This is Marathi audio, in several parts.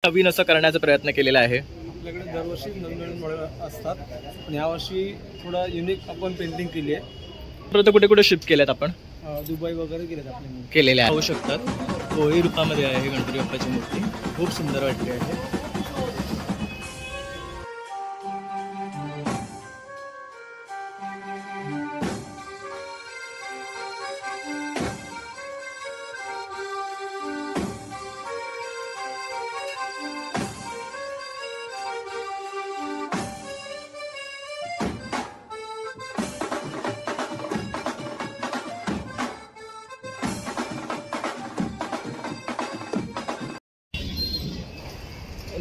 नवीन असं करण्याचा प्रयत्न केलेला आहे? आपल्याकडे दरवर्षी नवीन मॉडेल असतात, पण यावर्षी थोडा युनिक आपण पेंटिंग केली आहे. परत कुठे कुठे शिफ्ट केल्यात आपण? दुबई वगैरे केलेत आपले केलेले आहे. पाहू शकतात कोळी रूपामध्ये आहे गणपती बाप्पाची मूर्ती, खूप सुंदर वाटते आहे.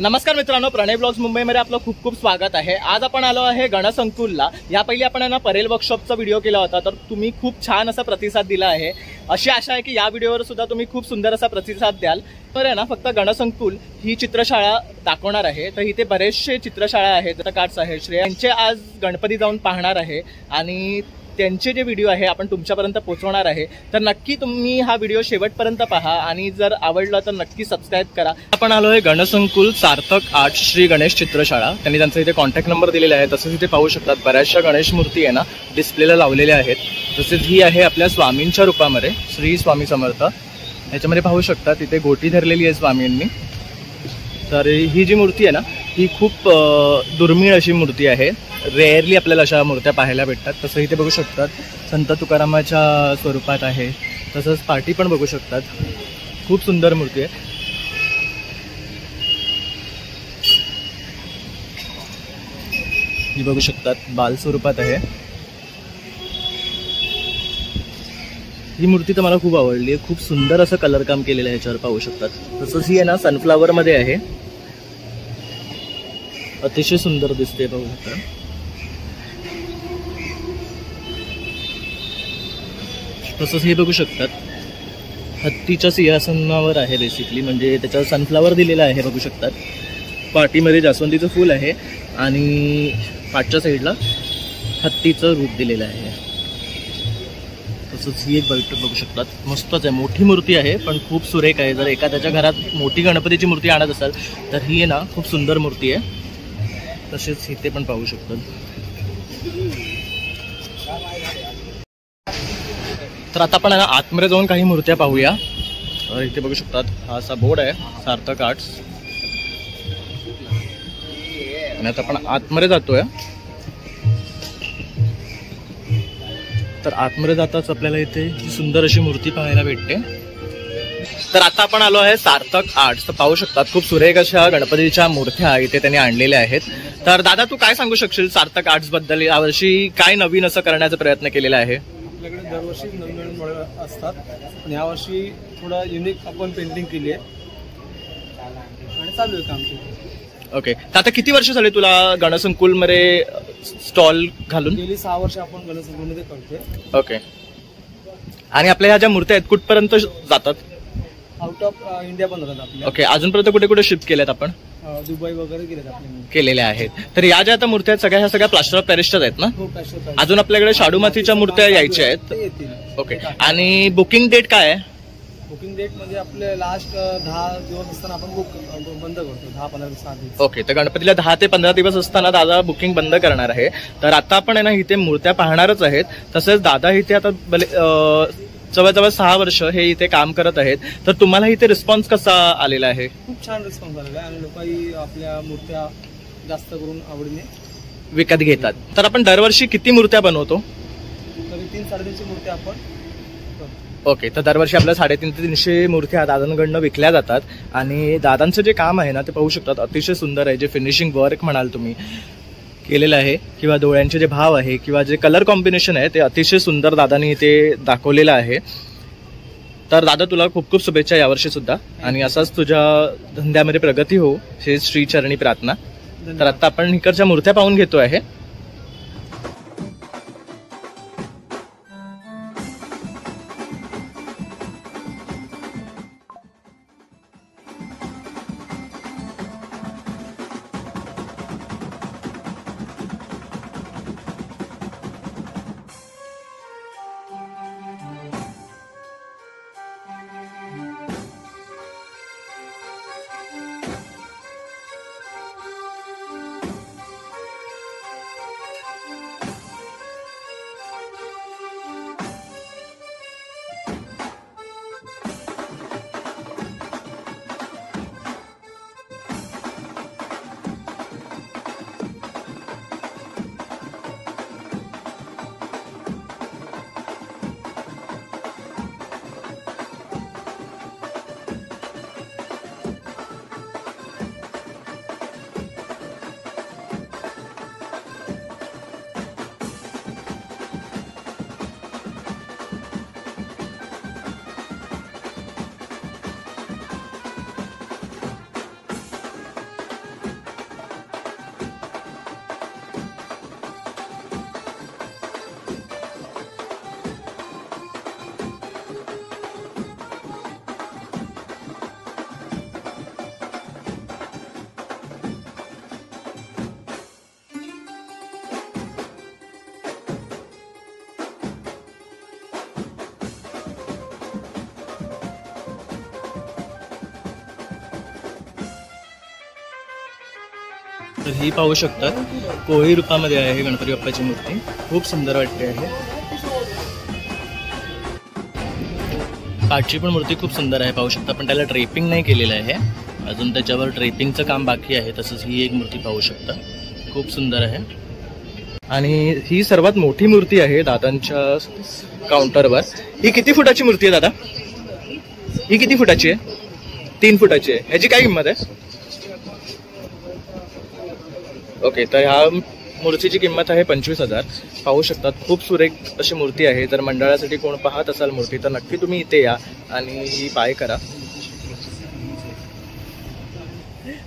नमस्कार मित्रांनो, प्रणय ब्लॉग्स मुंबईमध्ये आपलं खूप खूप स्वागत आहे. आज आपण आलो आहे गणसंकुलला. या पहिली आपण आहे ना परेल वर्कशॉपचा व्हिडिओ केला होता, तर तुम्ही खूप छान असा प्रतिसाद दिला आहे. अशी आशा आहे की या व्हिडिओवर सुद्धा तुम्ही खूप सुंदर असा प्रतिसाद द्याल. तर आहे ना फक्त गणसंकुल ही चित्रशाळा दाखवणार आहे, तर इथे बरेचसे चित्रशाळा आहेत, कार्ड्स आहेत, श्रेयांचे आज गणपती जाऊन पाहणार आहे आणि त्यांचे जे व्हिडिओ आहे आपण तुमच्यापर्यंत पोहोचवणार आहे. तर नक्की तुम्ही हा व्हिडिओ शेवटपर्यंत पहा आणि जर आवडला तर नक्की सबस्क्राईब करा. आपण आलो आहे गणसंकुल सार्थक आर्ट श्री गणेश चित्रशाळा. त्यांनी त्यांचा इथे कॉन्टॅक्ट नंबर दिलेला आहे. तसंच इथे पाहू शकतात बऱ्याचशा गणेश मूर्ती आहे ना डिस्प्लेला लावलेल्या आहेत. तसेच ही आहे आपल्या स्वामींच्या रूपामध्ये श्री स्वामी समर्थ. याच्यामध्ये पाहू शकतात इथे गोटी धरलेली आहे स्वामींनी. तर ही जी मूर्ती आहे ना ही खूप दुर्मिळ अशी मूर्ती आहे. रेअरली आपल्याला अशा मूर्त्या पाहायला भेटतात. तसं इथे बघू शकतात संत तुकारामाच्या स्वरूपात आहे. तसंच पाठी पण बघू शकतात, खूप सुंदर मूर्ती आहे. ही बघू शकतात बाल स्वरूपात आहे. ही मूर्ती तर मला खूप आवडली आहे. खूप सुंदर असं कलर काम केलेलं आहे ह्याच्यावर पाहू शकतात. तसंच ही आहे ना सनफ्लावर मध्ये आहे, अतिशय सुंदर दिसते बघू शकता. तसंच हे बघू शकतात हत्तीच्या सिंहासनावर आहे बेसिकली, म्हणजे त्याच्यावर सनफ्लावर दिलेला आहे बघू शकतात. पाठीमध्ये जास्वंदीचं फूल आहे आणि पाठच्या साईडला हत्तीचं रूप दिलेलं आहे. तसंच ही एक बैठक बघू शकतात, मस्तच आहे. मोठी मूर्ती आहे पण खूप सुरेख आहे. जर एखाद्याच्या घरात मोठी गणपतीची मूर्ती आणत असाल तर ही आहे ना खूप सुंदर मूर्ती आहे. तसेच इथे पण पाहू शकतात. तर आता आपण आतमध्ये जाऊन काही मूर्त्या पाहूया. इथे बघू शकतात हा असा बोर्ड आहे सार्थक आर्ट्स. आणि आता आपण आतमध्ये जातोय. तर आतमध्ये जाताच आपल्याला इथे सुंदर अशी मूर्ती पाहायला भेटते. तर आता आपण आलो आहे सार्थक आर्ट्स. तर पाहू शकतात खूप सुरेख अशा गणपतीच्या मूर्त्या इथे त्यांनी आणलेल्या आहेत. तर दादा तू काय सांगू शकशील सार्थक आर्ट्स बद्दल? यावर्षी काय नवीन असं करण्याचा प्रयत्न केलेला आहे? आपल्याकडे दरवर्षी नवीन मॉडेल असतात, पण यावर्षी थोडा युनिक आपण पेंटिंग केली आहे आणि चालू आहे काम. ओके, तर आता किती वर्ष झाले तुला गणसंकुलमध्ये स्टॉल घालून? गेली 6 वर्ष आपण गणसंकुलमध्ये करतोय. ओके, आणि आपल्या ह्या ज्या मूर्त्या आहेत कुठपर्यंत जातात? आउट ऑफ इंडिया पण जातात आपल्या. ओके, अजूनपर्यंत कुठे कुठे शिफ्ट केल्यात आपण? दुबई वगैरे केलेत आपले. केलेल्या आहेत. तर या ज्या आता मूर्त्या आहेत सगळ्या ह्या सगळ्या प्लास्टर ऑफ पॅरिसच्याच आहेत ना? हो, प्लास्टर. अजून आपल्याकडे शाडू मातीच्या मूर्त्या यायच्या आहेत. ओके, आणि बुकिंग डेट काय आहे? बुकिंग डेट म्हणजे आपले लास्ट 10 दिवस असताना आपण बुक बंद करतो. 10-15 दिवस. ओके, तर गणपतीला 10 ते 15 दिवस असताना दादा बुकिंग बंद करणार आहे. तर आता आपण आहे ना इथे मूर्त्या पाहणारच आहेत. तसेच दादा इथे आता जवळजवळ 6 वर्ष हे इथे काम करत आहेत. तर तुम्हाला इथे रिस्पॉन्स कसा आलेला आहे? खूप छान रिस्पॉन्स आलेला आहे आणि लोकही आपल्या मूर्त्या जास्त करून आवडीने विकत घेतात. तर आपण दरवर्षी किती मूर्त्या बनवतो? तरी 3-350 मूर्त्या आपण. ओके, तर दरवर्षी आपल्या 350 ते 300 मूर्त्या दादांकडनं विकल्या जातात. आणि दादांचं जे काम आहे ना ते पाहू शकतात अतिशय सुंदर आहे. जे फिनिशिंग वर्क म्हणाल तुम्ही केलेलं आहे, किंवा डोळ्यांचे जे भाव आहे किंवा जे कलर कॉम्बिनेशन आहे ते अतिशय सुंदर दादांनी इथे दाखवलेलं आहे. तर दादा तुला खूप खूप शुभेच्छा यावर्षी सुद्धा, आणि असाच तुझ्या धंद्यामध्ये प्रगती हो हे श्री चरणी प्रार्थना. तर आता आपण इकडच्या मूर्त्या पाहून घेतो आहे. तर ही पाहू शकता कोळी रूपामध्ये आहे गणपती बाप्पाची मूर्ती, खूप सुंदर वाटते आहे. पाठची पण मूर्ती खूप सुंदर आहे पाहू शकता, पण त्याला ड्रेपिंग नाही केलेलं आहे अजून, त्याच्यावर ड्रेपिंगचं काम बाकी आहे. तसंच ही एक मूर्ती पाहू शकता, खूप सुंदर आहे. आणि ही सर्वात मोठी मूर्ती आहे दादांच्या काउंटरवर. ही किती फुटाची मूर्ती आहे दादा? ही किती फुटाची आहे? 3 फुटाची आहे. ह्याची काय किंमत आहे? ओके, तर ह्या मूर्तीची किंमत आहे 25,000. पाहू शकतात खूप सुरेख अशी मूर्ती आहे. जर मंडळासाठी कोण पाहत असाल मूर्ती तर नक्की तुम्ही इथे या आणि ही बाय करा.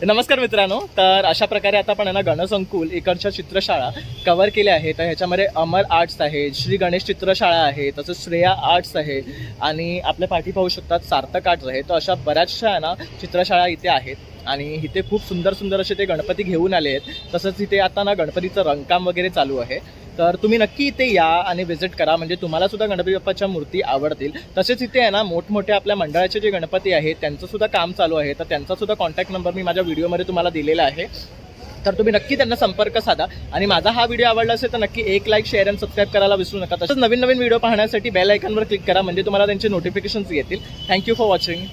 नमस्कार मित्रांनो, तर अशा प्रकारे आता आपण ना गणसंकुल इकडच्या चित्रशाळा कव्हर केल्या आहेत. तर ह्याच्यामध्ये अमर आर्ट्स आहे, श्री गणेश चित्रशाळा आहे, तसंच श्रेया आर्ट्स आहे आणि आपल्या पाठी पाहू शकतात सार्थक आर्ट्स आहे. तर अशा बऱ्याचशा ना चित्रशाळा इथे आहेत आणि इथे खूप सुंदर सुंदर असे ते गणपती घेऊन आले आहेत. तसंच इथे आता ना गणपतीचं रंगकाम वगैरे चालू आहे. तर तुम्ही नक्की इथे या आणि व्हिजिट करा, म्हणजे तुम्हाला सुद्धा गणपती बाप्पाच्या मूर्ती आवडतील. तसेच इथे आहे ना मोठमोठे आपल्या मंडळाचे जे गणपती आहेत त्यांचं सुद्धा काम चालू आहे. तर त्यांचा सुद्धा कॉन्टॅक्ट नंबर मी माझ्या व्हिडिओमध्ये तुम्हाला दिलेला आहे. तर तुम्ही नक्की त्यांना संपर्क साधा. आणि माझा हा व्हिडिओ आवडला असेल तर नक्की एक लाईक, शेअर आणि सबस्क्राईब करायला विसरू नका. तसंच नवीन नवीन व्हिडिओ पाहण्यासाठी बेल आयकॉनवर क्लिक करा, म्हणजे तुम्हाला त्यांचे नोटिफिकेशन्स येतील. Thank you for watching.